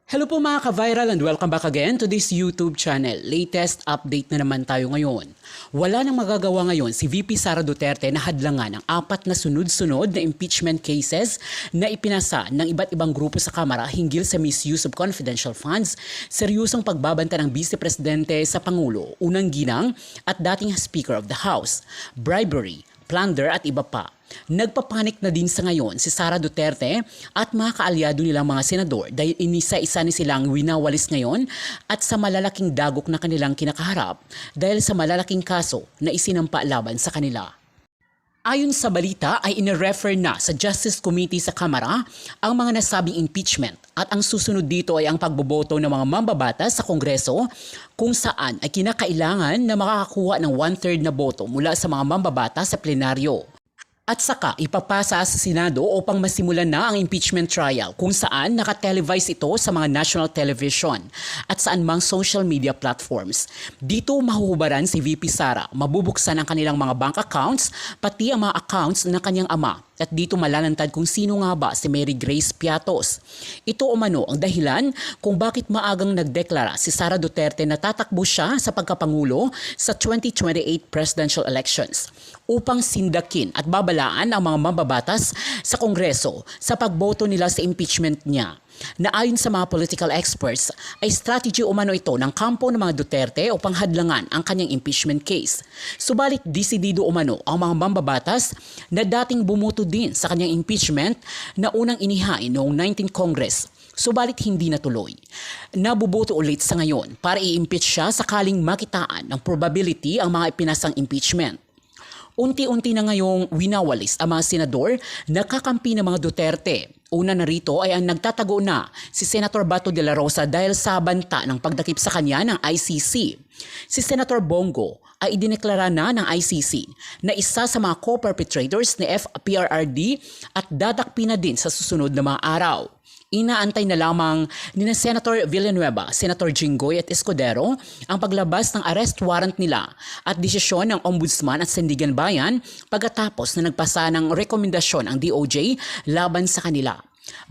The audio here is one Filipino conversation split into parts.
Hello po mga ka-viral and welcome back again to this YouTube channel. Latest update na naman tayo ngayon. Wala nang magagawa ngayon si VP Sara Duterte na hadlangan ang 4 na sunod-sunod na impeachment cases na ipinasa ng iba't ibang grupo sa Kamara hinggil sa misuse of confidential funds, seryosong pagbabanta ng Vice Presidente sa Pangulo, unang ginang at dating Speaker of the House, bribery, plunder at iba pa. Nagpapanik na din sa ngayon si Sara Duterte at mga kaalyado nilang mga senador dahil inisa-isa ni silang winawalis ngayon at sa malalaking dagok na kanilang kinakaharap dahil sa malalaking kaso na isinampa laban sa kanila. Ayon sa balita ay ine-refer na sa Justice Committee sa Kamara ang mga nasabing impeachment at ang susunod dito ay ang pagboboto ng mga mambabatas sa Kongreso kung saan ay kinakailangan na makakakuha ng 1/3 na boto mula sa mga mambabatas sa plenaryo. At saka ipapasa sa Senado upang masimulan na ang impeachment trial kung saan nakatelevise ito sa mga national television at saan mang social media platforms. Dito mahuhubaran si VP Sara, mabubuksan ang kanilang mga bank accounts pati ang mga accounts ng kanyang ama. At dito malalantad kung sino nga ba si Mary Grace Piatos. Ito umano ang dahilan kung bakit maagang nagdeklara si Sara Duterte na tatakbo siya sa pagkapangulo sa 2028 presidential elections upang sindakin at babalaan ang mga mambabatas sa Kongreso sa pagboto nila sa impeachment niya. Na ayon sa mga political experts ay strategy umano ito ng kampo ng mga Duterte upang hadlangan ang kanyang impeachment case. Subalit desidido umano ang mga mambabatas na dating bumuto din sa kanyang impeachment na unang inihain noong 19th Congress. Subalit hindi natuloy. Nabuboto ulit sa ngayon para i-impeach siya sakaling makitaan ng probability ang mga ipinasang impeachment. Unti-unti na ngayong winawalis ang mga senador na kakampi ng mga Duterte. Una na rito ay ang nagtatago na si Senator Bato de la Rosa dahil sa banta ng pagdakip sa kanya ng ICC. Si Senator Bongo ay idineklara na ng ICC na isa sa mga co-perpetrators ni FPRRD at dadakpi na din sa susunod na mga araw. Inaantay na lamang ni Senator Villanueva, Senator Jinggoy at Escudero ang paglabas ng arrest warrant nila at desisyon ng Ombudsman at Sandigan Bayan pagkatapos na nagpasa ng rekomendasyon ang DOJ laban sa kanila.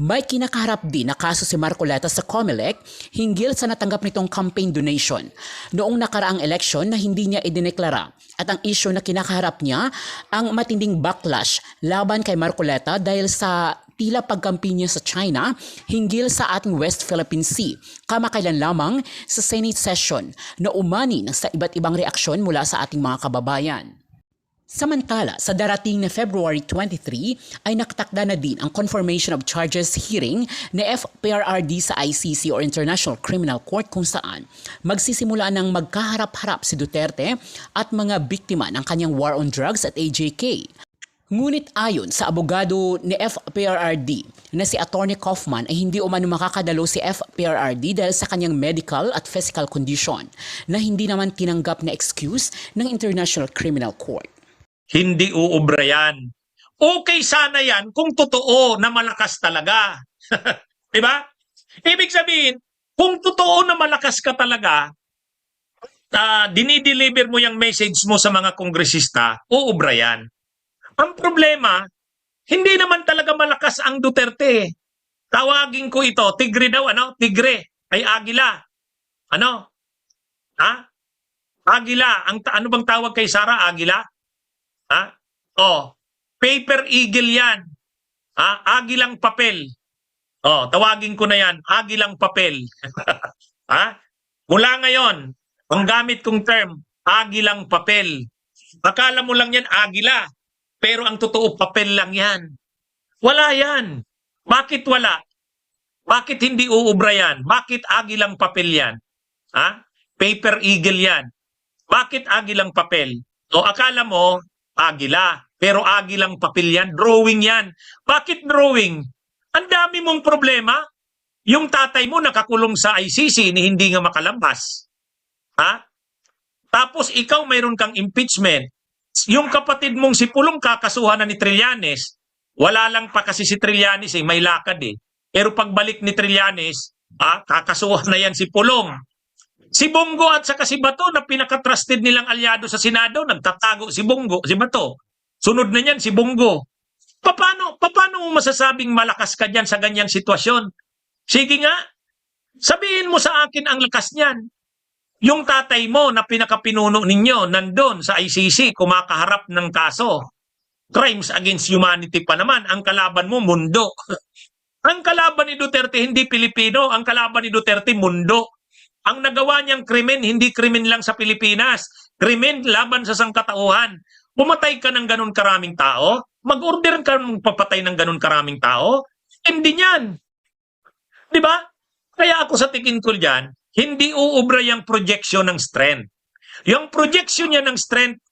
May kinakaharap din na kaso si Marcoleta sa COMELEC hinggil sa natanggap nitong campaign donation noong nakaraang eleksyon na hindi niya idineklara at ang issue na kinakaharap niya ang matinding backlash laban kay Marcoleta dahil sa tila pagkampi niya sa China hinggil sa ating West Philippine Sea kamakailan lamang sa Senate session na umani ng sa iba't ibang reaksyon mula sa ating mga kababayan. Samantala, sa darating na February 23 ay nakatakda na din ang confirmation of charges hearing na FPRRD sa ICC or International Criminal Court kung saan magsisimula ng magkaharap-harap si Duterte at mga biktima ng kanyang war on drugs at AJK. Ngunit ayon sa abogado ni FPRRD na si Attorney Kaufman ay hindi umano makakadalo si FPRRD dahil sa kanyang medical at physical condition na hindi naman tinanggap na excuse ng International Criminal Court. Hindi uubra yan. Okay sana yan kung totoo na malakas talaga. Diba? Ibig sabihin, kung totoo na malakas ka talaga, dinideliver mo yung message mo sa mga kongresista, uubra yan. Ang problema, hindi naman talaga malakas ang Duterte. Tawagin ko ito, tigre daw, Tigre ay agila. Agila. Ano bang tawag kay Sara? Agila? Paper eagle yan. Agilang papel. Tawagin ko na yan, agilang papel. Mula ngayon, ang gamit kong term, agilang papel. Akala mo lang yan, agila. Pero ang totoo, papel lang yan. Wala yan. Bakit wala? Bakit hindi uubra yan? Bakit agilang papel yan? Paper eagle yan. Bakit agilang papel? Akala mo, agila. Pero agilang papel yan. Drawing yan. Bakit drawing? Ang dami mong problema. Yung tatay mo nakakulong sa ICC ni hindi nga makalabas. Tapos ikaw mayroon kang impeachment. Yung kapatid mong si Pulong kakasuhan na ni Trillanes, wala lang pa kasi si Trillanes may lakad Pero pagbalik ni Trillanes, kakasuhan na yan si Pulong. Si Bongo at saka si Bato na pinaka-trusted nilang alyado sa Senado, nagtatago si Bato. Sunod na niyan si Bongo. Paano mo masasabing malakas ka dyan sa ganyang sitwasyon? Sige nga, Sabihin mo sa akin ang lakas niyan. Yung tatay mo na pinakapinuno ninyo nandun sa ICC kumakaharap ng kaso. Crimes against humanity pa naman. Ang kalaban mo, mundo. Ang kalaban ni Duterte hindi Pilipino. Ang kalaban ni Duterte, mundo. Ang nagawa niyang krimen, hindi krimen lang sa Pilipinas. Krimen laban sa sangkatauhan. Pumatay ka ng ganun karaming tao? Mag-order ka ng papatay ng ganun karaming tao? Hindi niyan. Di ba? Kaya ako sa tingin ko dyan, hindi uubra yung projection ng strength. Yung projection niya ng strength,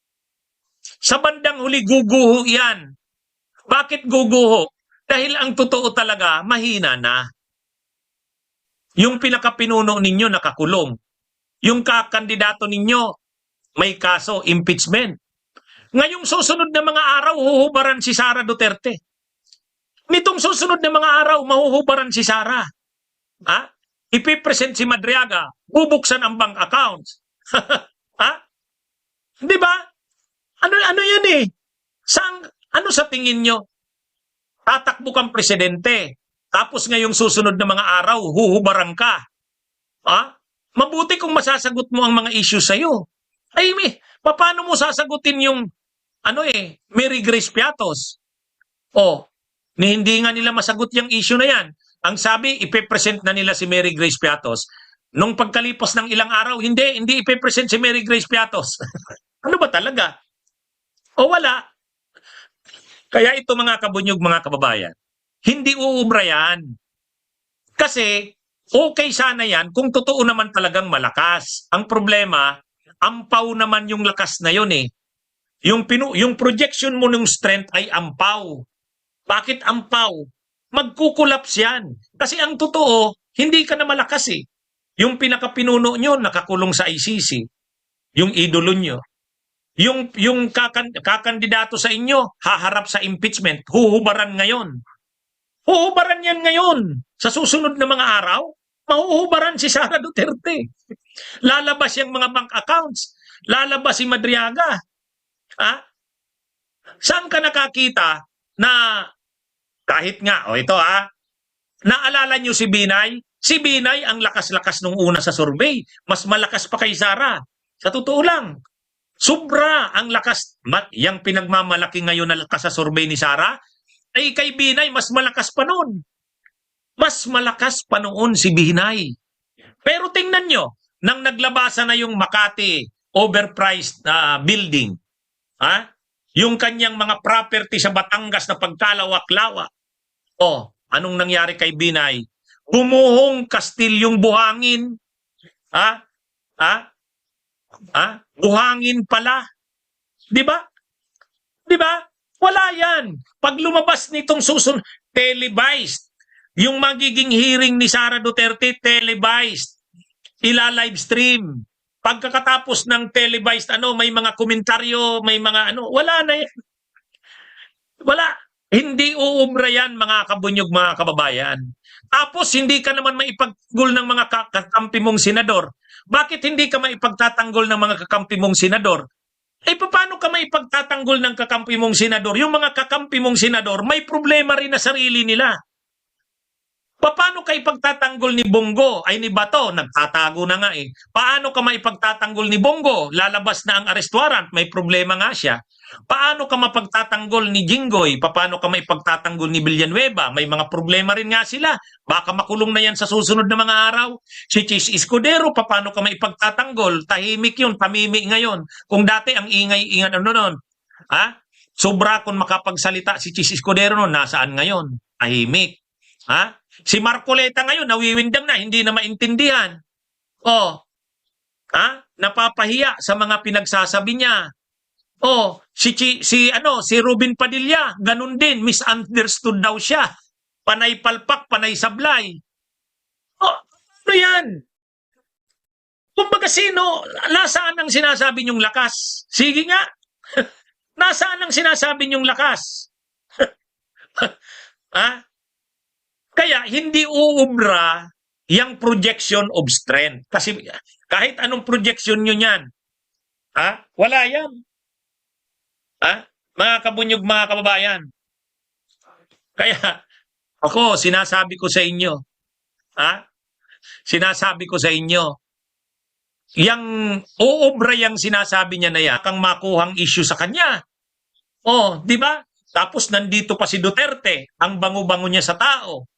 sa bandang huli guguho yan. Bakit guguho? Dahil ang totoo talaga, mahina na. Yung pinakapinuno ninyo nakakulong. Yung kakandidato ninyo may kaso, impeachment. Ngayong susunod na mga araw, huhubaran si Sara Duterte. Nitong susunod na mga araw, mahuhubaran si Sara. Ha? Ipipresent si Madriaga, bubuksan ang bank accounts. Ha? Di ba? Ano yun eh? Ano sa tingin nyo? Tatakbo kang presidente. Tapos ngayong susunod na mga araw, huhubaran ka. Ha? Mabuti kung masasagot mo ang mga issue sa'yo. Ay, paano mo sasagutin yung Mary Grace Piatos? Hindi nga nila masagot yung issue na yan. Ang sabi, ipepresent na nila si Mary Grace Piatos. Nung pagkalipas ng ilang araw, hindi ipepresent si Mary Grace Piatos. Ano ba talaga? O wala. Kaya ito mga kabunyog, mga kababayan, hindi uubra yan. Kasi okay sana yan kung totoo naman talagang malakas. Ang problema, ampaw naman yung lakas na yun eh. Yung projection mo ng strength ay ampaw. Bakit ampaw? Magkukulaps yan. Kasi ang totoo, hindi ka na malakas eh. Yung pinakapinuno nyo, nakakulong sa ICC. Yung idolo nyo. Yung kakandidato sa inyo, haharap sa impeachment, huhubaran ngayon. Huhubaran yan ngayon. Sa susunod na mga araw, mahuhubaran si Sara Duterte. Lalabas yung mga bank accounts. Lalabas si Madriaga. Ha? Saan ka nakakita na kahit nga, naalala nyo si Binay? Si Binay ang lakas-lakas nung una sa survey. Mas malakas pa kay Sara. Sa totoo lang. Sobra ang lakas. Yang pinagmamalaki ngayon na lakas sa survey ni Sara, ay kay Binay mas malakas pa noon. Mas malakas pa noon si Binay. Pero tingnan nyo, nang naglabasa na yung Makati overpriced building, yung kanyang mga property sa Batangas na pagkalawak-lawak, anong nangyari kay Binay? Gumuhong kastilyong buhangin. Buhangin pala. Di ba? Di ba? Wala yan. Pag lumabas nitong susunod, televised. Yung magiging hearing ni Sara Duterte, televised. Ila-live stream. Pagkatapos ng televised, may mga komentaryo, may mga wala na yan. Wala. Hindi uubra yan, mga kabunyog, mga kababayan. Tapos, hindi ka naman maipagtanggol ng mga kakampi mong senador. Bakit hindi ka maipagtatanggol ng mga kakampi mong senador? Paano ka maipagtatanggol ng kakampi mong senador? Yung mga kakampi mong senador, may problema rin na sarili nila. Paano ka ipagtatanggol ni Bongo? Ay ni Bato, nagtatago na nga eh. Paano ka maipagtatanggol ni Bongo? Lalabas na ang arrest warrant, may problema nga siya. Paano ka mapagtatanggol ni Jinggoy? Paano ka maipagtatanggol ni Villanueva? May mga problema rin nga sila. Baka makulong na yan sa susunod na mga araw. Si Chis Escudero, paano ka maipagtatanggol? Tahimik yun, tamimi ngayon. Kung dati ang ingay-ingay noon. Sobra kung makapagsalita si Chis Escudero noon, nasaan ngayon? Tahimik. Si Marcoleta ngayon, nawiwindang na, hindi na maintindihan. Napapahiya sa mga pinagsasabi niya. Si Ruben Padilla, ganun din, misunderstood daw siya. Panay palpak, panay sablay. Ano yan? Kumbaga nasaan ang sinasabi niyong lakas? Sige nga. Nasaan ang sinasabi niyong lakas? Kaya hindi uubra yung projection of strength. Kasi kahit anong projection nyo yan, wala yan. Mga kabunyog, mga kababayan. Kaya ako, sinasabi ko sa inyo, Sinasabi ko sa inyo, yang uobra yang sinasabi niya na yan, kang makuhang issue sa kanya. Di ba? Tapos nandito pa si Duterte, ang bango-bango niya sa tao.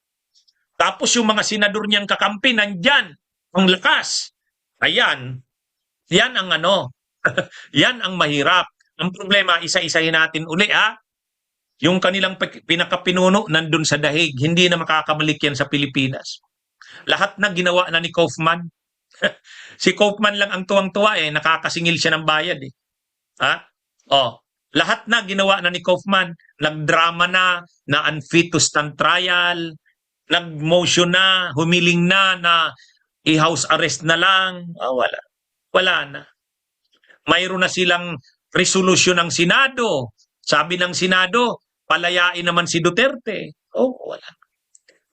Tapos yung mga senador niyang kakampi nandyan, ang lakas. Ayan, yan ang yan ang mahirap. Ang problema, isa-isahin natin uli yung kanilang pinakapinuno nandun sa dahig, hindi na makakabalik yan sa Pilipinas. Lahat na ginawa na ni Kaufman. Si Kaufman lang ang tuwang-tuwa nakakasingil siya ng bayad lahat na ginawa na ni Kaufman. Nagdrama na unfit to stand trial, nag-motion na, humiling na i-house arrest na lang. Wala na. Mayroon na silang resolusyon ng Senado. Sabi ng Senado, palayain naman si Duterte. Wala.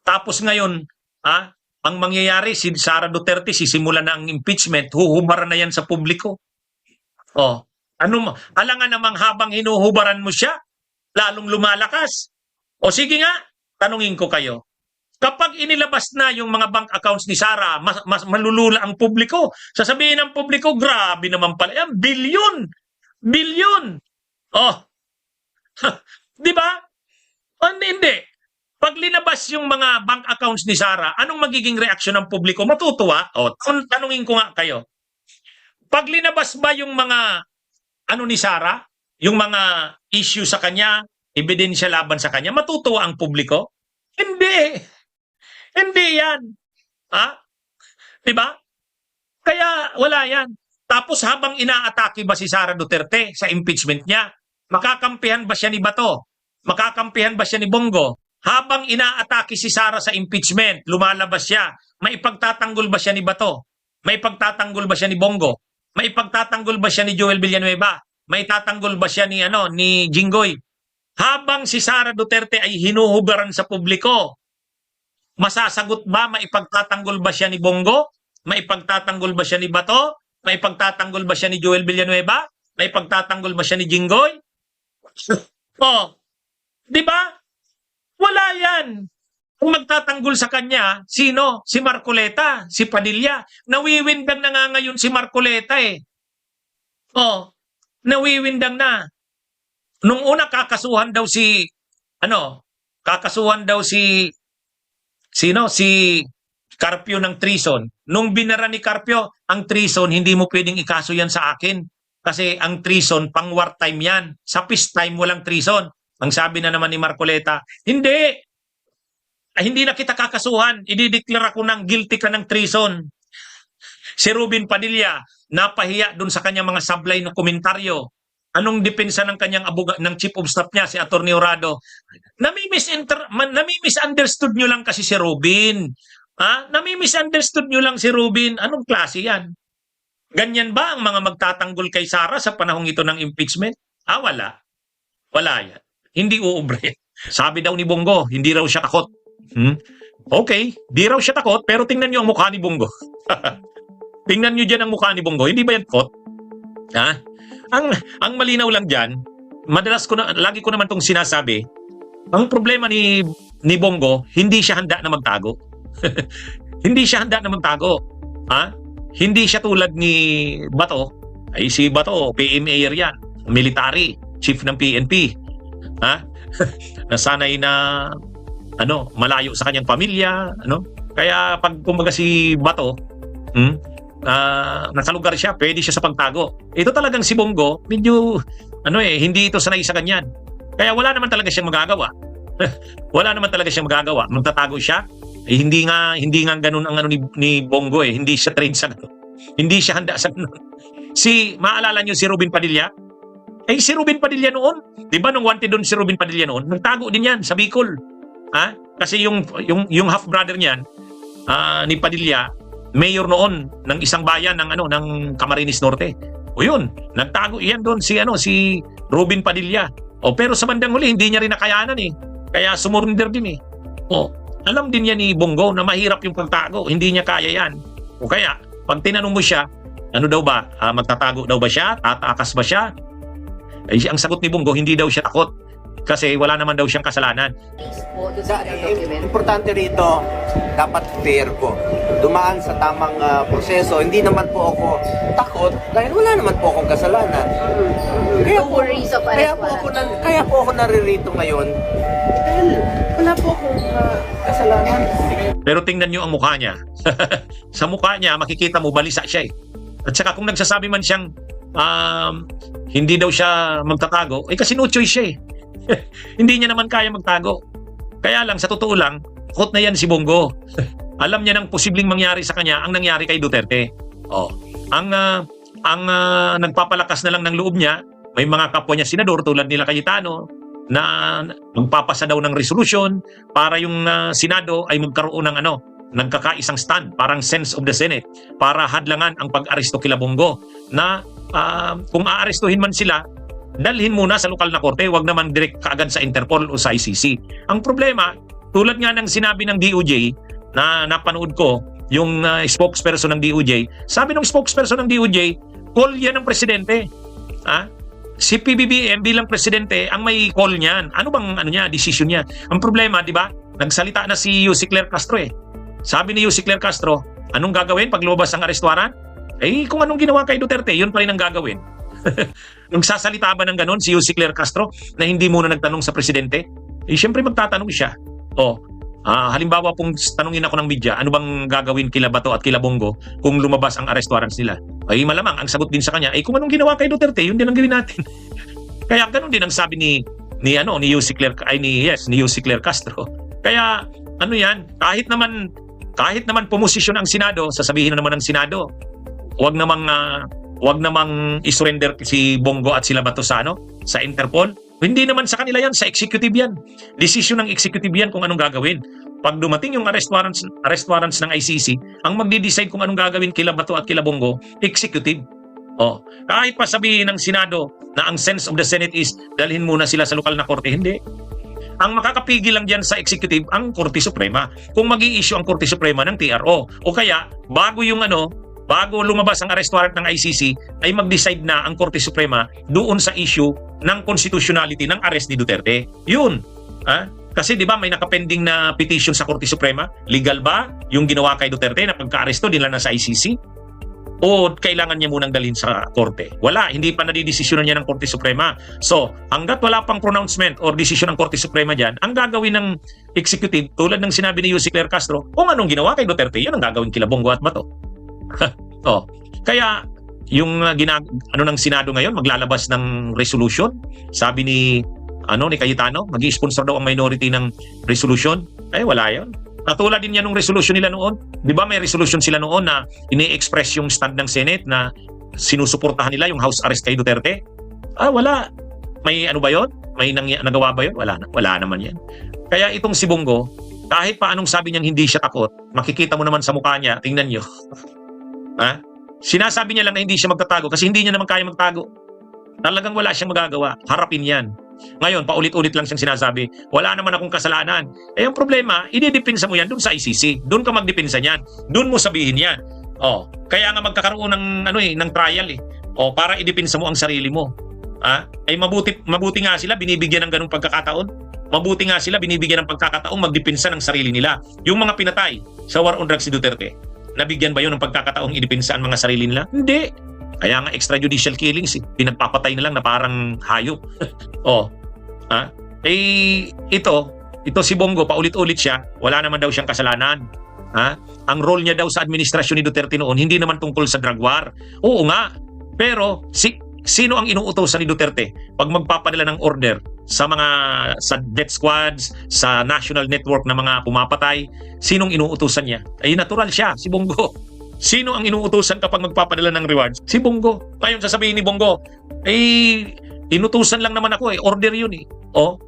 Tapos ngayon, ang mangyayari, si Sara Duterte, sisimulan na ang impeachment, huhubaran na yan sa publiko. Alangan namang habang hinuhubaran mo siya, lalong lumalakas. Sige nga, tanungin ko kayo. Kapag inilabas na yung mga bank accounts ni Sara, mas malulula ang publiko. Sasabihin ng publiko, grabe naman pala yan, bilyon. Di ba? Hindi. Pag linabas yung mga bank accounts ni Sara, anong magiging reaksyon ng publiko? Matutuwa? Tanungin ko nga kayo. Pag linabas ba yung mga ni Sara, yung mga issue sa kanya, ebidensya laban sa kanya, matutuwa ang publiko? Hindi. Hindi yan. Diba? Kaya wala yan. Tapos habang inaatake ba si Sara Duterte sa impeachment niya, makakampihan ba siya ni Bato? Makakampihan ba siya ni Bongo? Habang inaatake si Sara sa impeachment, lumalabas siya, maipagtatanggol ba siya ni Bato? Maipagtatanggol ba siya ni Bongo? Maipagtatanggol ba siya ni Joel Villanueva? Maitatanggol ba siya ni Jinggoy? Habang si Sara Duterte ay hinuhubaran sa publiko, masasagot ba, maipagtatanggol ba siya ni Bongo? Maipagtatanggol ba siya ni Bato? Maipagtatanggol ba siya ni Joel Villanueva? Maipagtatanggol ba siya ni Jinggoy? Di ba? Wala yan. Kung magtatanggol sa kanya, sino? Si Marcoleta, si Padilla. Nawiwindang na nga ngayon si Marcoleta nawiwindang na. Nung una kakasuhan daw si Carpio ng treason. Nung binara ni Carpio, ang treason, hindi mo pwedeng ikaso yan sa akin. Kasi ang treason, pang wartime yan. Sa peacetime, walang treason. Ang sabi na naman ni Marcoleta, hindi na kita kakasuhan. Idideklara ko ng guilty ka ng treason. Si Robin Padilla, napahiya dun sa kanyang mga sablay na komentaryo. Anong depensa ng kanyang ng chief of staff niya, si Atty. Horado? Nami-misunderstood nyo lang kasi si Robin. Nami-misunderstood nyo lang si Robin. Anong klase yan? Ganyan ba ang mga magtatanggol kay Sara sa panahong ito ng impeachment? Wala. Wala yan. Hindi uubre. Sabi daw ni Bongo, hindi raw siya takot. Okay, di raw siya takot, pero tingnan nyo ang mukha ni Bongo. Tingnan nyo dyan ang mukha ni Bongo. Hindi ba yan takot? Ang malinaw lang dyan, lagi ko naman itong sinasabi, ang problema ni Bongo, hindi siya handa na magtago. Hindi siya handa na magtago. Hindi siya tulad ni Bato. Ay si Bato, PMA yan, military, chief ng PNP. Nasanay na malayo sa kanyang pamilya, Kaya pag kumbaga si Bato, nasa lugar siya, pwede siya sa pagtago. Ito talagang si Bongo, medyo hindi ito sanay sa kanyan. Kaya wala naman talaga siyang magagawa. Wala naman talaga siyang magagawa. Magtatago siya, hindi nga ganun ang ni Bongo hindi siya trained sa ganun. Hindi siya handa sa ganun. Maalala niyo si Robin Padilla? Si Robin Padilla noon, 'di ba nung wanted doon si Robin Padilla noon, nagtago din 'yan sa Bicol. Kasi yung half brother niyan, ni Padilla, mayor noon ng isang bayan ng Camarines Norte. Yun, nagtago iyan doon si Robin Padilla. Pero sa bandang huli hindi niya rin nakayanan Kaya sumurrender din alam din niya ni Bongo na mahirap yung pagtago, hindi niya kaya yan. Kaya pag tinanong mo siya, daw ba, magtatago daw ba siya? Tatakas ba siya? Ang sagot ni Bongo, hindi daw siya takot. Kasi wala naman daw siyang kasalanan. po doon sa document. Importante rito, dapat fair po. Dumaan sa tamang proseso. Hindi naman po ako takot dahil wala naman po akong kasalanan. Two worries of arrest warrant. Kaya po ako naririto ngayon dahil wala po akong kasalanan. Pero tingnan nyo ang mukha niya. Sa mukha niya, makikita mo, balisa siya eh. At saka kung nagsasabi man siyang hindi daw siya magtatago, kasi no choice siya eh. Hindi niya naman kaya magtago. Kaya lang, sa totoo lang, hot na yan si Bongo. Alam niya ng posibleng mangyari sa kanya ang nangyari kay Duterte. Ang nagpapalakas na lang ng loob niya, may mga kapwa niya senador tulad nila Cayetano na magpapasa daw ng resolution para yung Senado ay magkaroon ng nagkakaisang stand, parang sense of the Senate, para hadlangan ang pag-aresto kila Bongo na kung aarestuhin man sila, dalhin muna sa lokal na korte, wag naman direct kaagad sa Interpol o sa ICC. Ang problema, tulad nga ng sinabi ng DOJ na napanood ko, yung spokesperson ng DOJ, sabi ng spokesperson ng DOJ, call yan ng presidente. Si PBBM bilang presidente ang may call niyan. Ano bang decision niya? Ang problema, di ba? Nagsalita na si Yussi Claire Castro eh. Sabi ni Yussi Claire Castro, anong gagawin pag lumabas ang arrest warrant? Kung anong ginawa kay Duterte, yun pa rin ang gagawin. Nagsasalita ba ng ganon si Yussi Claire Castro na hindi muna nagtanong sa presidente? Siyempre magtatanong siya. Halimbawa pong tanungin ako ng media, ano bang gagawin kila Bato at kila Bongo kung lumabas ang arrest warrants nila? Malamang ang sagot din sa kanya, kung anong ginawa kay Duterte, yun din ang gawin natin. Kaya ganon din ang sabi ni Yussi Claire Castro. Kaya kahit naman pumosisyon ang Senado, sasabihin na naman ng Senado, wag namang isurrender si Bongo at sila Bato sa Interpol. Hindi naman sa kanila yan, sa executive yan. Desisyon ng executive yan kung anong gagawin. Pag dumating yung arrest warrants ng ICC, ang magde-decide kung anong gagawin kila Bato at kila Bongo, executive. Kahit pa sabihin ng Senado na ang sense of the Senate is dalhin muna sila sa lokal na korte, hindi. Ang makakapigil lang dyan sa executive, ang Korte Suprema. Kung mag-i-issue ang Korte Suprema ng TRO. O kaya, bago lumabas ang arrest warrant ng ICC, ay mag-decide na ang Korte Suprema doon sa issue ng constitutionality ng arrest ni Duterte. Yun. Kasi di ba may nakapending na petition sa Korte Suprema? Legal ba yung ginawa kay Duterte na pagka-aresto nila na sa ICC? O kailangan niya munang dalhin sa korte? Wala, hindi pa nadidesisyonan niya ng Korte Suprema. So, hanggat wala pang pronouncement or desisyon ng Korte Suprema dyan, ang gagawin ng executive, tulad ng sinabi ni Yussi Claire Castro, kung anong ginawa kay Duterte, yun ang gagawin kila Bongo at Bato. Kaya yung ng Senado ngayon maglalabas ng resolution. Sabi ni Cayetano, magi-sponsor daw ang minority ng resolution. Wala 'yon. Katulad din yan ng resolution nila noon. 'Di ba may resolution sila noon na ini-express yung stand ng Senate na sinusuportahan nila yung house arrest kay Duterte? Wala. May ba 'yon? May nagawa ba 'yon? Wala naman 'yan. Kaya itong si Bongo, kahit pa anong sabi niyang hindi siya takot, makikita mo naman sa mukha niya, tingnan niyo. Sinasabi niya lang na hindi siya magtatago kasi hindi niya naman kaya magtago. Talagang wala siyang magagawa. Harapin yan. Ngayon, paulit-ulit lang siyang sinasabi, wala naman akong kasalanan. Ang problema, ididipinsa mo yan doon sa ICC. Doon ka magdipinsa niyan. Doon mo sabihin yan. Kaya nga magkakaroon ng trial para idipinsa mo ang sarili mo. Mabuti nga sila binibigyan ng ganung pagkakataon. Mabuti nga sila binibigyan ng pagkakataong magdipinsa ng sarili nila. Yung mga pinatay sa war on drugs si Duterte, nabigyan ba yun ng pagkakataong idipinsa ang mga sarili nila? Hindi. Kaya nga extrajudicial killings, pinagpapatay na lang na parang hayop. Ito si Bongo, paulit-ulit siya, wala naman daw siyang kasalanan. Ang role niya daw sa administrasyon ni Duterte noon, hindi naman tungkol sa drug war. Oo nga, pero sino ang inuutosan ni Duterte pag magpapadala ng order sa death squads, sa national network na mga pumapatay? Sinong inuutosan niya? Natural siya, si Bongo. Sino ang inuutosan kapag magpapadala ng rewards? Si Bongo. Ngayon sasabihin ni Bongo, inutusan lang naman ako order yun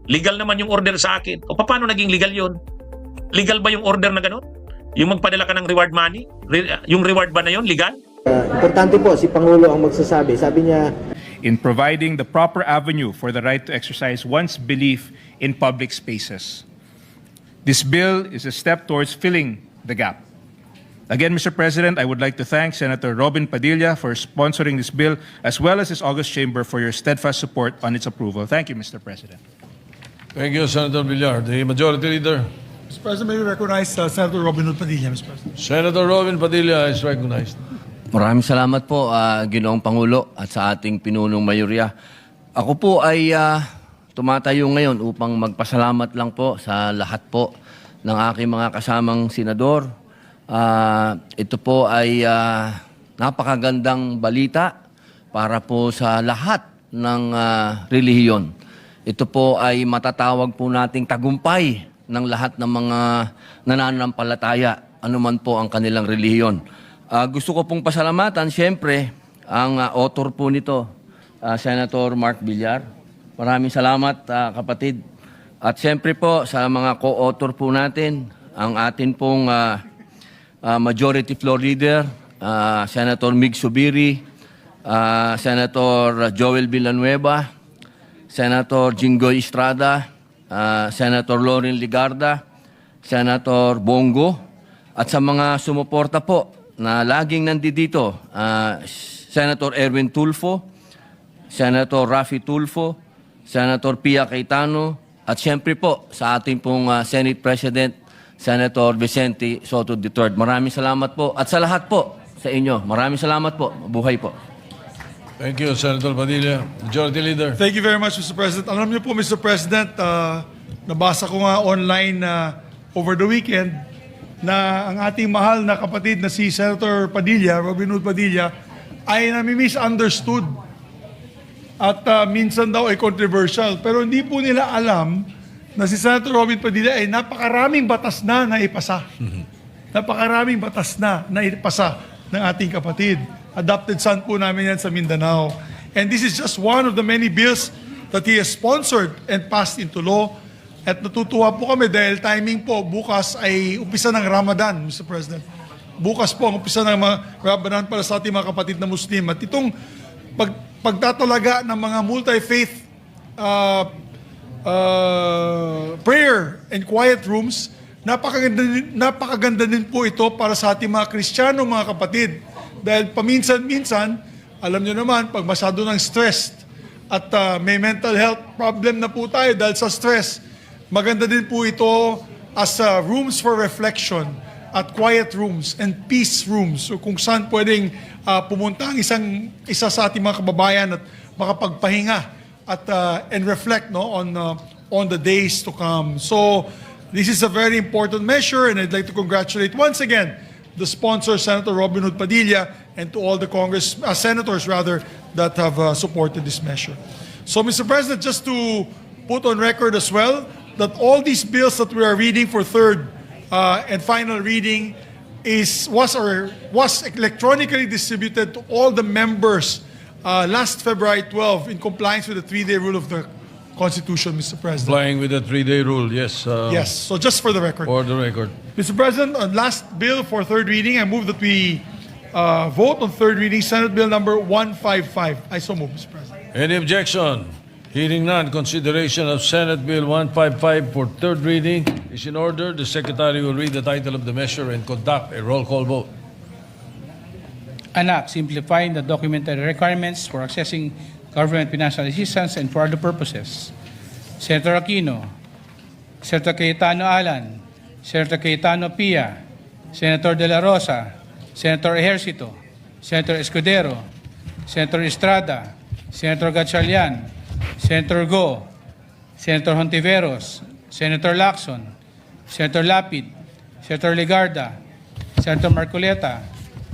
legal naman yung order sa akin. Paano naging legal yun? Legal ba yung order na gano'n? Yung magpadala ka ng reward money? Yung reward ba na yun, legal? Importante po, si Pangulo ang magsasabi. Sabi niya, in providing the proper avenue for the right to exercise one's belief in public spaces. This bill is a step towards filling the gap. Again, Mr. President, I would like to thank Senator Robin Padilla for sponsoring this bill, as well as his August Chamber for your steadfast support on its approval. Thank you, Mr. President. Thank you, Senator Villar. The Majority Leader, Mr. President, may we recognize Senator Robin Hood Padilla, Mr. President. Senator Robin Padilla is recognized. Maraming salamat po, Ginoong Pangulo at sa ating pinunong mayorya. Ako po ay tumatayo ngayon upang magpasalamat lang po sa lahat po ng aking mga kasamang senador. Ito po ay napakagandang balita para po sa lahat ng relihiyon. Ito po ay matatawag po nating tagumpay ng lahat ng mga nananampalataya, anuman po ang kanilang relihiyon. Gusto ko pong pasalamatan, siyempre, ang author po nito, Senator Mark Villar. Maraming salamat, kapatid. At siyempre po, sa mga co-author po natin, ang atin pong Majority Floor Leader, Senator Mig Subiri, Senator Joel Villanueva, Senator Jinggoy Estrada, Senator Loren Ligarda, Senator Bongo, at sa mga sumuporta po na laging nandito, Senator Erwin Tulfo, Senator Raffy Tulfo, Senator Pia Cayetano, at siyempre po sa ating pong Senate President, Senator Vicente Soto III. Maraming salamat po. At sa lahat po sa inyo, maraming salamat po. Buhay po. Thank you, Senator Padilla. Majority Leader. Thank you very much, Mr. President. Alam niyo po, Mr. President, nabasa ko nga online over the weekend na ang ating mahal na kapatid na si Senator Padilla, Robin Hood Padilla, ay nami-misunderstood at minsan daw ay controversial. Pero hindi po nila alam na si Senator Robin Padilla ay napakaraming batas na naipasa. Napakaraming batas na naipasa ng ating kapatid. Adopted son po namin yan sa Mindanao. And this is just one of the many bills that he has sponsored and passed into law. At natutuwa po kami dahil timing po, bukas ay umpisa ng Ramadan, Mr. President. Bukas po ang umpisa ng mga Ramadan para sa ating mga kapatid na Muslim. At itong pagtatalaga ng mga multi-faith prayer and quiet rooms, napakaganda din po ito para sa ating mga Kristiyano, mga kapatid. Dahil paminsan-minsan, alam nyo naman, pag masyado ng stressed at may mental health problem na po tayo dahil sa stress, maganda din po ito as rooms for reflection at quiet rooms and peace rooms. So kung saan pwedeng pumunta ang isa sa ating mga kababayan at makapagpahinga at and reflect on the days to come. So this is a very important measure, and I'd like to congratulate once again the sponsor, Senator Robin Hood Padilla, and to all the senators that have supported this measure. So, Mr. President, just to put on record as well that all these bills that we are reading for third and final reading was electronically distributed to all the members last February 12 in compliance with the 3-day rule of the Constitution, Mr. President. Complying with the 3-day rule, yes. Yes, so just for the record. For the record. Mr. President, on last bill for third reading, I move that we vote on third reading Senate Bill number 155. I so move, Mr. President. Any objection? Hearing none, consideration of Senate Bill 155 for third reading is in order. The Secretary will read the title of the measure and conduct a roll call vote. An act simplifying the documentary requirements for accessing government financial assistance and for other purposes. Senator Aquino, Senator Cayetano Alan, Senator Cayetano Pia, Senator De La Rosa, Senator Ejercito, Senator Escudero, Senator Estrada, Senator Gatchalian, Senator Go, Senator Hontiveros, Senator Lacson, Senator Lapid, Senator Ligarda, Senator Marcoleta,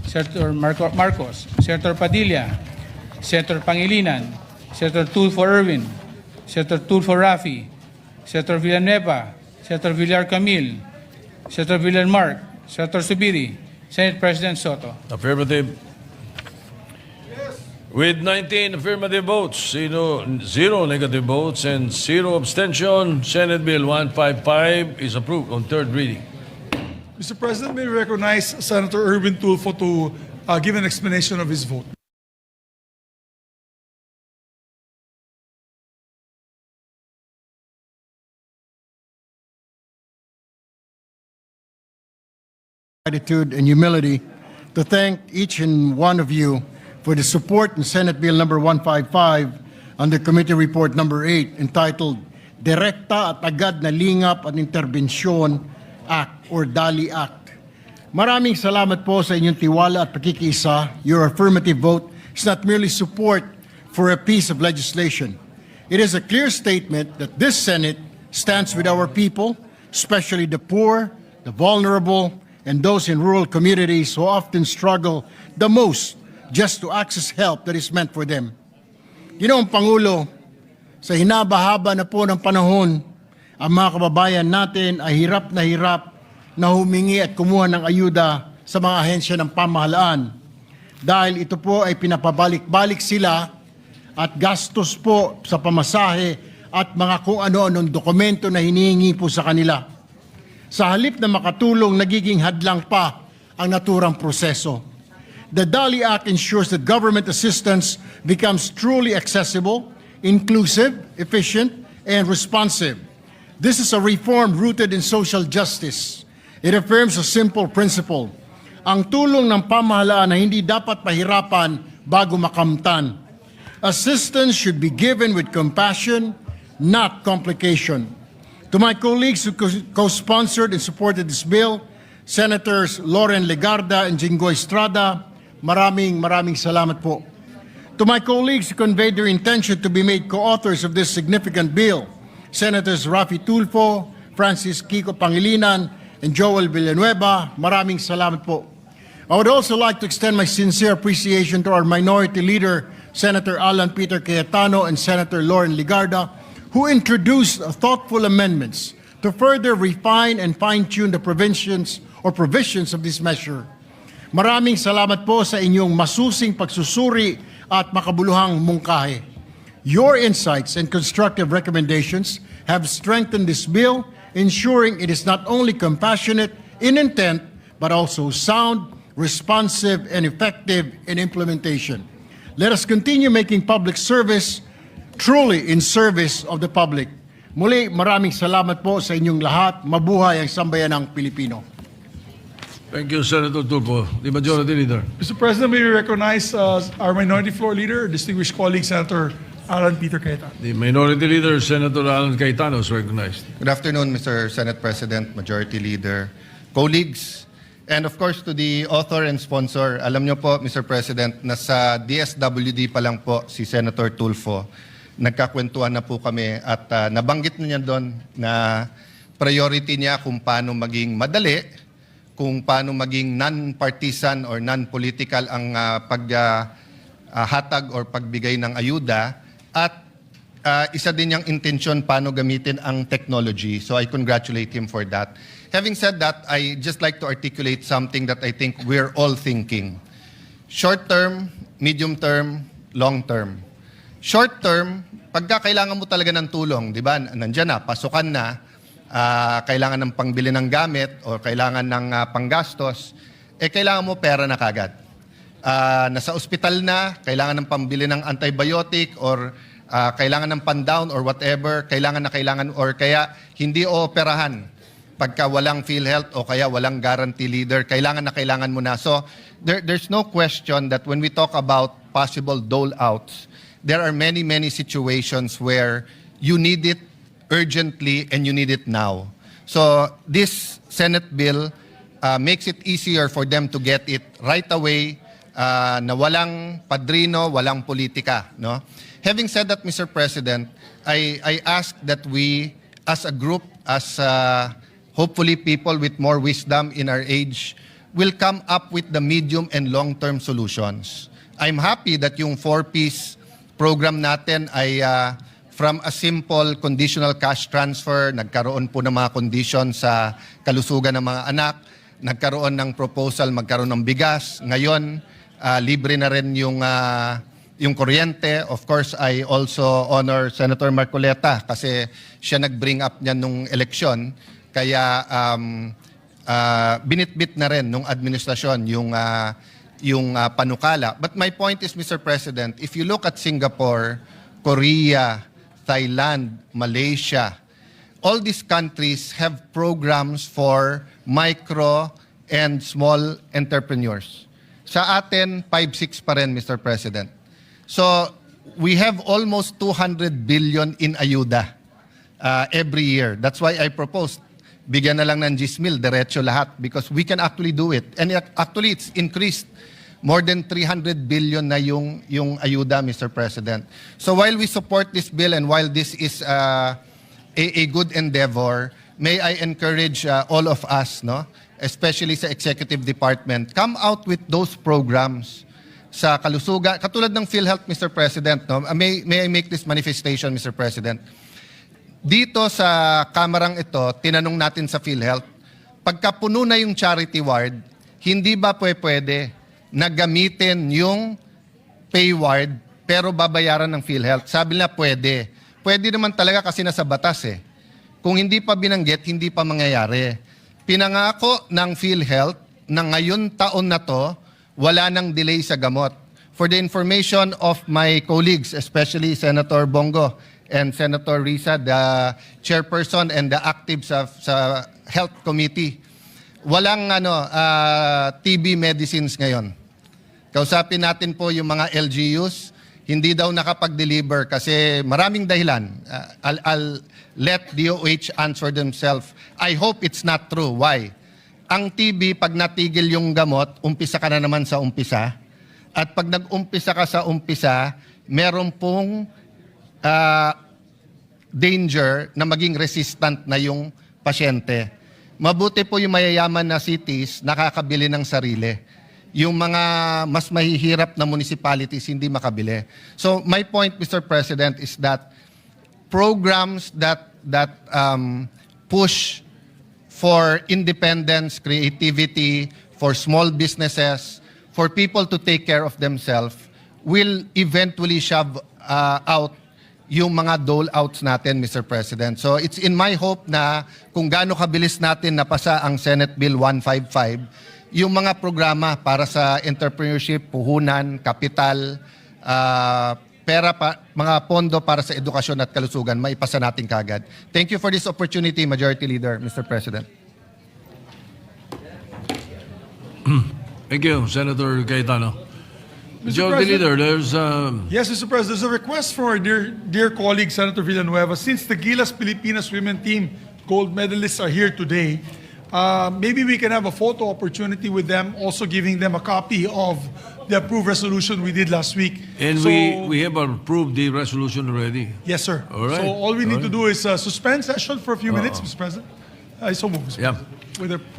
Senator Marcos, Senator Padilla, Senator Pangilinan, Senator Tulfo Erwin, Senator Tulfo Raffy, Senator Villanueva, Senator Villar Camil, Senator Villar Mark, Senator Subiri, Senate President Soto. Affirmative. With 19 affirmative votes, 0 negative votes, and 0 abstention, Senate Bill 155 is approved on third reading. Mr. President, may we recognize Senator Erwin Tulfo to give an explanation of his vote. Gratitude and humility to thank each and one of you for the support in Senate Bill number 155 under Committee Report number 8 entitled direkta at agad na lingap at interbensyon Act or DALI Act. Maraming salamat po sa inyong tiwala at pakikiisa. Your affirmative vote is not merely support for a piece of legislation. It is a clear statement that this Senate stands with our people, especially the poor, the vulnerable, and those in rural communities who often struggle the most just to access help that is meant for them. Ginoong Pangulo, sa hinabahaba na po ng panahon, ang mga kababayan natin ay hirap na humingi at kumuha ng ayuda sa mga ahensya ng pamahalaan. Dahil ito po ay pinapabalik-balik sila at gastos po sa pamasahe at mga kung ano-anong dokumento na hinihingi po sa kanila. Sa halip na makatulong, nagiging hadlang pa ang naturang proseso. The DALI Act ensures that government assistance becomes truly accessible, inclusive, efficient, and responsive. This is a reform rooted in social justice. It affirms a simple principle. Ang tulong ng pamahalaan na hindi dapat pahirapan bago makamtan. Assistance should be given with compassion, not complication. To my colleagues who co-sponsored and supported this bill, Senators Loren Legarda and Jinggoy Estrada, maraming salamat po. To my colleagues who conveyed their intention to be made co-authors of this significant bill, Senators Rafi Tulfo, Francis Kiko Pangilinan, and Joel Villanueva, maraming salamat po. I would also like to extend my sincere appreciation to our minority leader, Senator Alan Peter Cayetano and Senator Loren Legarda, who introduced thoughtful amendments to further refine and fine-tune the provisions of this measure. Maraming salamat po sa inyong masusing pagsusuri at makabuluhang mungkahi. Your insights and constructive recommendations have strengthened this bill, ensuring it is not only compassionate in intent, but also sound, responsive, and effective in implementation. Let us continue making public service truly in service of the public. Muli, maraming salamat po sa inyong lahat. Mabuhay ang sambayanang Pilipino. Thank you, Senator Tulfo. The Majority Leader. Mr. President, may we recognize our Minority Floor Leader, distinguished colleague, Senator Alan Peter Cayetano. The Minority Leader, Senator Alan Cayetano, is recognized. Good afternoon, Mr. Senate President, Majority Leader, colleagues, and of course to the author and sponsor. Alam niyo po, Mr. President, nasa DSWD pa lang po si Senator Tulfo. Nagkakwentuhan na po kami at nabanggit niya doon na priority niya kung paano maging madali, kung paano maging non-partisan or non-political ang paghatag or pagbigay ng ayuda, at isa din yung intensyon paano gamitin ang technology. So I congratulate him for that. Having said that, I just like to articulate something that I think we're all thinking. Short term, medium term, long term. Short term, pagka kailangan mo talaga ng tulong, di ba, nandiyan na, pasukan na, kailangan ng pangbili ng gamit o kailangan ng panggastos, kailangan mo pera na kagad. Nasa ospital na, kailangan ng pambili ng antibiotic or kailangan ng pan-down or whatever, kailangan or kaya hindi ooperahan pagka walang PhilHealth o kaya walang guarantee leader, kailangan mo na. So there's no question that when we talk about possible dole-outs, there are many situations where you need it urgently and you need it now. So this Senate bill makes it easier for them to get it right away, na walang padrino, walang politika. No? Having said that, Mr. President, I ask that we, as a group, as hopefully people with more wisdom in our age, will come up with the medium and long-term solutions. I'm happy that yung 4-piece program natin ay from a simple conditional cash transfer, nagkaroon po ng mga conditions sa kalusugan ng mga anak, nagkaroon ng proposal, magkaroon ng bigas. Ngayon, libre na rin yung kuryente. Of course, I also honor Senator Marcoleta kasi siya nag-bring up niya nung eleksyon. Kaya binitbit na rin nung administrasyon yung panukala. But my point is, Mr. President, if you look at Singapore, Korea, Thailand, Malaysia, all these countries have programs for micro and small entrepreneurs. Sa atin, 5-6 pa rin, Mr. President. So, we have almost 200 billion in ayuda. every year. That's why I proposed, bigyan na lang ng 10,000, diretso lahat, because we can actually do it. And actually, it's increased. More than 300 billion na yung ayuda, Mr. President. So while we support this bill and while this is a good endeavor, may I encourage all of us, no, especially sa executive department, come out with those programs sa kalusugan. Katulad ng PhilHealth, Mr. President, no? May I make this manifestation, Mr. President? Dito sa kamarang ito, tinanong natin sa PhilHealth, pagka puno na yung charity ward, hindi ba pwede na gamitin yung pay ward pero babayaran ng PhilHealth? Sabi nila pwede. Pwede naman talaga kasi nasa batas eh. Kung hindi pa binanggit, hindi pa mangyayari. Pinangako ng PhilHealth na ngayon taon na to, wala nang delay sa gamot. For the information of my colleagues, especially Senator Bongo and Senator Risa, the chairperson and the active sa Health Committee, walang TB medicines ngayon. Kausapin natin po yung mga LGUs, hindi daw nakapag-deliver kasi maraming dahilan. I'll let DOH answer themselves. I hope it's not true. Why? Ang TB, pag natigil yung gamot, umpisa ka na naman sa umpisa. At pag nag-umpisa ka sa umpisa, meron pong danger na maging resistant na yung pasyente. Mabuti po yung mayayaman na cities nakakabili ng sarili. Yung mga mas mahihirap na municipalities hindi makabili. So my point, Mr. President, is that programs that push for independence, creativity, for small businesses, for people to take care of themselves, will eventually shove out yung mga dole-outs natin, Mr. President. So it's in my hope na kung gaano kabilis natin napasa ang Senate Bill 155, yung mga programa para sa entrepreneurship, puhunan, kapital, pera, mga pondo para sa edukasyon at kalusugan, maipasa natin kagad. Thank you for this opportunity, Majority Leader, Mr. President. Thank you, Senator Cayetano. Majority Leader, there's... Yes, Mr. President, there's a request from our dear colleague, Senator Villanueva. Since the Gilas Pilipinas women team gold medalists are here today, maybe we can have a photo opportunity with them, also giving them a copy of the approved resolution we did last week. And So- we have approved the resolution already. Yes, sir. All right. So all we need All to do is suspend session for a few minutes, Mr. President. So move, Mr. Yeah. President. With a